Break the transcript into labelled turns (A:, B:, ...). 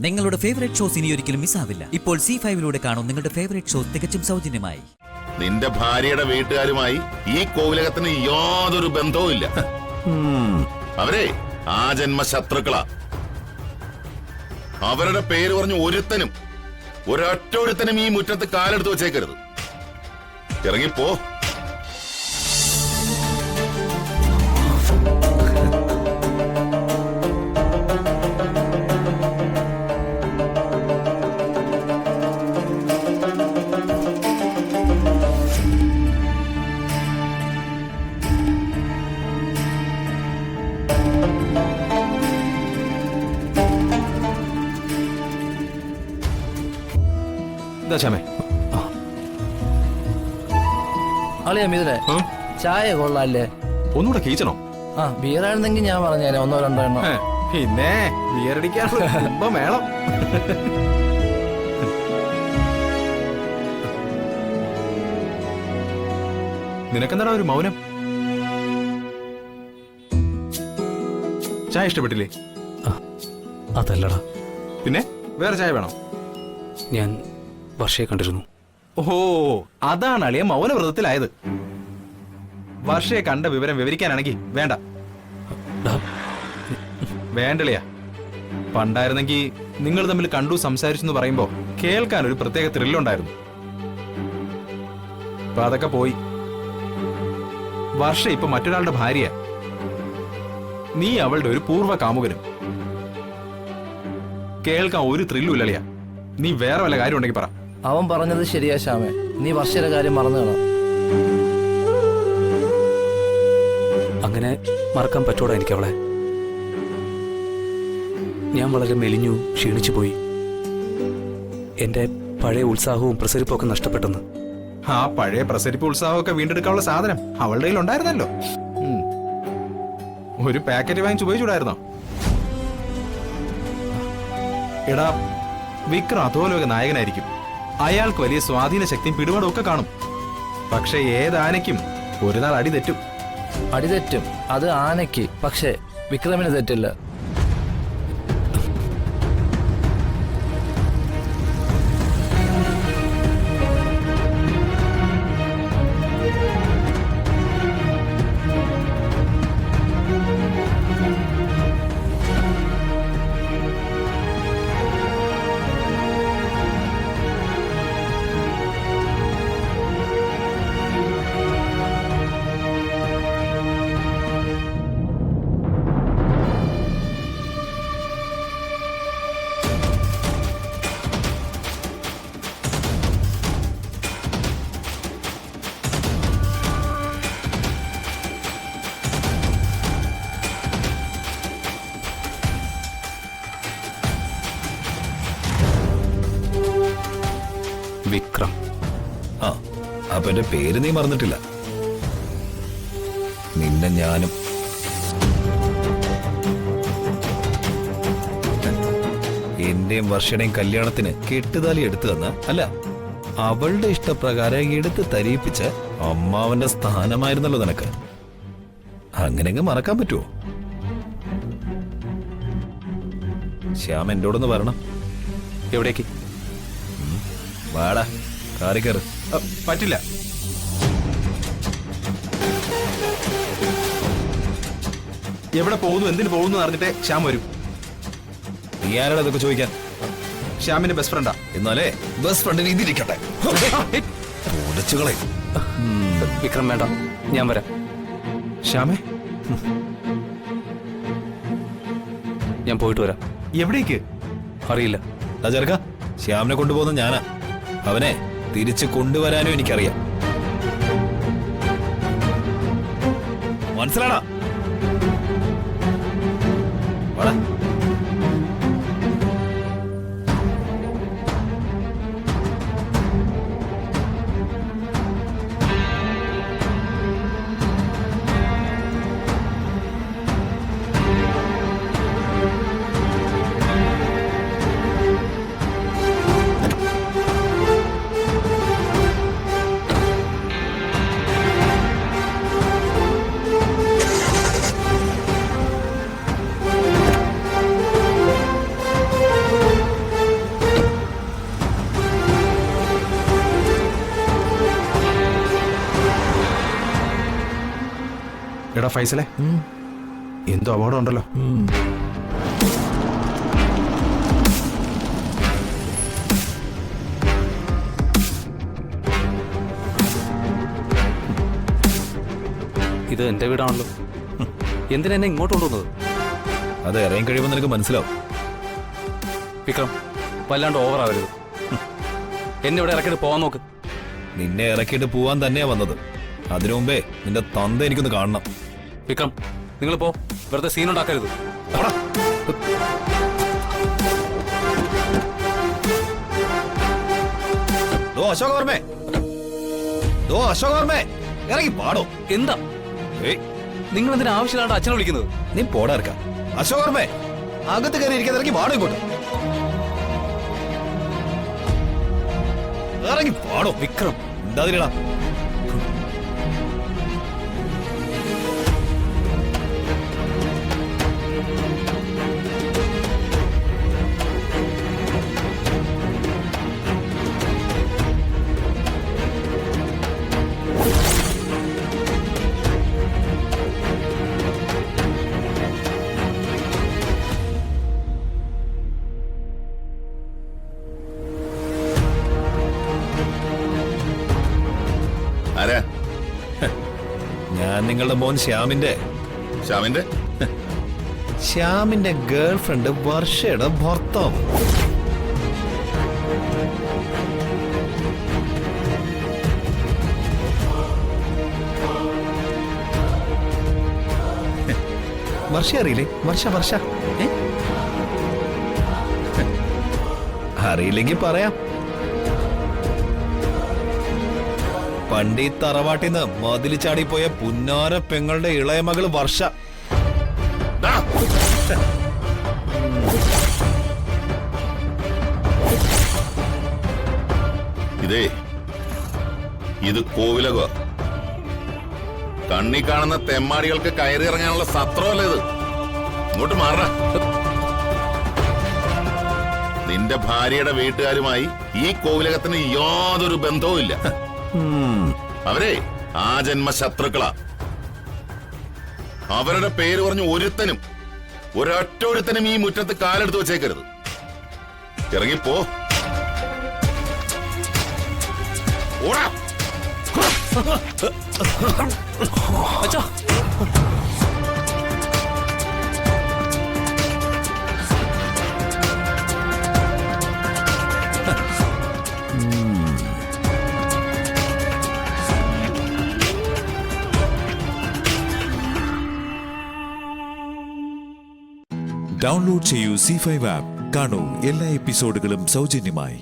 A: നിങ്ങളുടെ favourite shows ഇനി ഒരിക്കലും മിസ്സാവില്ല. ഇപ്പോൾ C5 കാണും നിങ്ങളുടെ ഫേവറേറ്റ് ഷോസ് തികച്ചും സൗജന്യമായി.
B: നിന്റെ ഭാര്യയുടെ വീട്ടുകാരുമായി ഈ കോവിലകത്തിന് യാതൊരു ബന്ധവും ഇല്ല. അവരെ ആ ജന്മ ശത്രുക്കളാ. അവരുടെ പേര് പറഞ്ഞ് ഒരൊറ്റൊരുത്തനും ഈ മുറ്റത്ത് കാലെടുത്ത് വെച്ചേക്കരുത്. ഇറങ്ങിപ്പോ.
C: അളിയാ മിഥുനെ, ചായ കൊള്ളാല്ലേ?
D: ഒന്നുകൂടെ കീച്ചണോ?
C: ബിയറായിരുന്നെങ്കിൽ ഞാൻ പറഞ്ഞേനെ, 1-2 എണ്ണം.
D: പിന്നെ ബിയറടിക്കാനുള്ള മേളം. നിനക്കെന്താടാ ഒരു മൗനം? ചായ ഇഷ്ടപ്പെട്ടില്ലേ?
E: അതല്ലടാ.
D: പിന്നെ വേറെ ചായ വേണോ?
E: ഞാൻ വർഷയെ കണ്ടിരുന്നു.
D: ഓഹോ, അതാണ് അളിയ മൗനവ്രതത്തിലായത്. വർഷയെ കണ്ട വിവരം വിവരിക്കാനാണെങ്കിൽ വേണ്ട. വേണ്ടളിയാ. പണ്ടായിരുന്നെങ്കിൽ നിങ്ങൾ തമ്മിൽ കണ്ടു സംസാരിച്ചെന്ന് പറയുമ്പോ കേൾക്കാൻ ഒരു പ്രത്യേക ത്രില്ലുണ്ടായിരുന്നു. അപ്പൊ അതൊക്കെ പോയി. വർഷ ഇപ്പൊ മറ്റൊരാളുടെ ഭാര്യ. നീ അവളുടെ ഒരു പൂർവ്വ കാമുകനും. കേൾക്കാൻ ഒരു ത്രില്ലും ഇല്ലളിയാ. നീ വേറെ വല്ല കാര്യം ഉണ്ടെങ്കിൽ പറ.
C: അവൻ പറഞ്ഞത് ശരിയാ ശ്യാമേ, നീ വർഷയുടെ കാര്യം മറന്നു കാണാം.
E: അങ്ങനെ മറക്കാൻ പറ്റൂടാ എനിക്ക് അവളെ. ഞാൻ വളരെ മെലിഞ്ഞു, ക്ഷീണിച്ചു പോയി. എന്റെ പഴയ ഉത്സാഹവും പ്രസരിപ്പൊക്കെ നഷ്ടപ്പെട്ടെന്ന്.
D: ആ പഴയ പ്രസരിപ്പ് ഉത്സാഹമൊക്കെ വീണ്ടെടുക്കാനുള്ള സാധനം അവളുടെ കയ്യിൽ ഉണ്ടായിരുന്നല്ലോ. ഒരു പാക്കറ്റ് വാങ്ങിച്ച് ഉപയോഗിച്ചൂടായിരുന്നോ? എടാ, വിക്രം അധോലോക നായകനായിരിക്കും. അയാൾക്ക് വലിയ സ്വാധീന ശക്തിയും പിടിപാടും ഒക്കെ കാണും. പക്ഷെ ഏതാനയ്ക്കും ഒരു നാൾ അടി തെറ്റും.
C: അടി തെറ്റും, അത് ആനയ്ക്ക്. പക്ഷെ വിക്രമിന് തെറ്റില്ല.
E: വിക്രം.
F: അപ്പൊ എന്റെ പേര് നീ മറന്നിട്ടില്ല. നിന്നെ ഞാനും. എന്റെയും വർഷയുടെയും കല്യാണത്തിന് കെട്ടുതാലി എടുത്തു തന്ന അല്ല, അവളുടെ ഇഷ്ടപ്രകാരം എടുത്ത് തരിയിപ്പിച്ച അമ്മാവന്റെ സ്ഥാനമായിരുന്നല്ലോ നിനക്ക്. അങ്ങനെങ്ങ് മറക്കാൻ പറ്റുമോ? ശ്യാം എന്നോടൊന്ന് വരണം.
E: എവിടേക്ക്?
F: വാടാ, കാറി കയറ്.
D: പറ്റില്ല. എവിടെ പോകുന്നു, എന്തിനു പോകുന്നു അറിഞ്ഞിട്ടേ ശ്യാം വരും.
F: നീ ആരാടാ ഇതൊക്കെ ചോദിക്കാൻ?
D: ശ്യാമിന്റെ ബെസ്റ്റ് ഫ്രണ്ടാ.
F: എന്നാലേ ബെസ്റ്റ് ഫ്രണ്ടിന് ഇതിരിക്കട്ടെ.
E: വിക്രം വേണ്ട, ഞാൻ വരാം.
D: ശ്യാമേ,
E: ഞാൻ പോയിട്ട് വരാം.
D: എവിടേക്ക്
E: അറിയില്ല.
F: ചെറുക്ക, ശ്യാമിനെ കൊണ്ടുപോകുന്ന ഞാനാ. അവനെ തിരിച്ചു കൊണ്ടുവരാനും എനിക്കറിയാം. മനസ്സിലാടാ? വാടാ.
D: എടാ ഫൈസലെ, എന്തോ അപകടം ഉണ്ടല്ലോ.
E: ഇത് എന്റെ വീടാണല്ലോ. എന്തിനാ എന്നെ ഇങ്ങോട്ട് കൊണ്ടുവന്നത്?
F: അത് ഇറങ്ങി കഴിയുമ്പോൾ നിനക്ക് മനസ്സിലാവും.
E: വിക്രം, വല്ലാണ്ട് ഓവർ ആവരുത്. എന്നെ ഇവിടെ ഇറക്കിയിട്ട് പോകാൻ നോക്ക്.
F: നിന്നെ ഇറക്കിയിട്ട് പോവാൻ തന്നെയാ വന്നത്. അതിനു മുമ്പേ നിന്റെ തന്ത എനിക്കൊന്ന് കാണണം.
E: വിക്രം, നിങ്ങൾ പോ, വെറുതെ സീനുണ്ടാക്കരുത്.
F: പോടാ. ദോ അശോകവർമ്മേ, ദോ അശോകവർമ്മേ, ഇറങ്ങി പാടോ.
E: എന്താ
F: ഏയ്,
E: നിങ്ങൾ എന്തിനാ ആവശ്യമില്ലാണ്ട് അച്ഛനെ വിളിക്കുന്നത്?
F: നീ പോടാ ഇറക്കാം. അശോകവർമ്മേ, അകത്ത് കയറി ഇരിക്കാൻ ഇറങ്ങി പാടോ ഇങ്ങോട്ട്. ഇറങ്ങി പാടോ.
E: വിക്രം,
F: എന്താതിരടാ.
B: ആരാ?
F: ഞാൻ നിങ്ങളുടെ മോൻ ശ്യാമിന്റെ
B: ശ്യാമിന്റെ
F: ഗേൾ ഫ്രണ്ട് വർഷയുടെ ഭർത്താവ്. വർഷ അറിയില്ലേ? വർഷ അറിയില്ലെങ്കിൽ പറയാം. പണ്ട് ഈ തറവാട്ടിന്ന് മതില് ചാടിപ്പോയ പുന്നാര പെങ്ങളുടെ ഇളയ മകള് വർഷ.
B: ഇത് കോവിലക. കണ്ണി കാണുന്ന തെമ്മാടികൾക്ക് കയറി ഇറങ്ങാനുള്ള സത്രമല്ല ഇത്. ഇങ്ങോട്ട് മാറ. നിന്റെ ഭാര്യയുടെ വീട്ടുകാരുമായി ഈ കോവിലകത്തിന് യാതൊരു ബന്ധവും ഇല്ല. അവരെ ആ ജന്മ ശത്രുക്കളാ. അവരുടെ പേര് പറഞ്ഞ് ഒരൊറ്റൊരുത്തനും ഈ മുറ്റത്ത് കാലെടുത്ത് വെച്ചേക്കരുത്. ഇറങ്ങിപ്പോ. ഓടാ.
E: അച്ഛാ,
G: ഡൗൺലോഡ് ചെയ്യൂ C5 ആപ്പ്. കാണൂ എല്ലാ എപ്പിസോഡുകളും സൗജന്യമായി.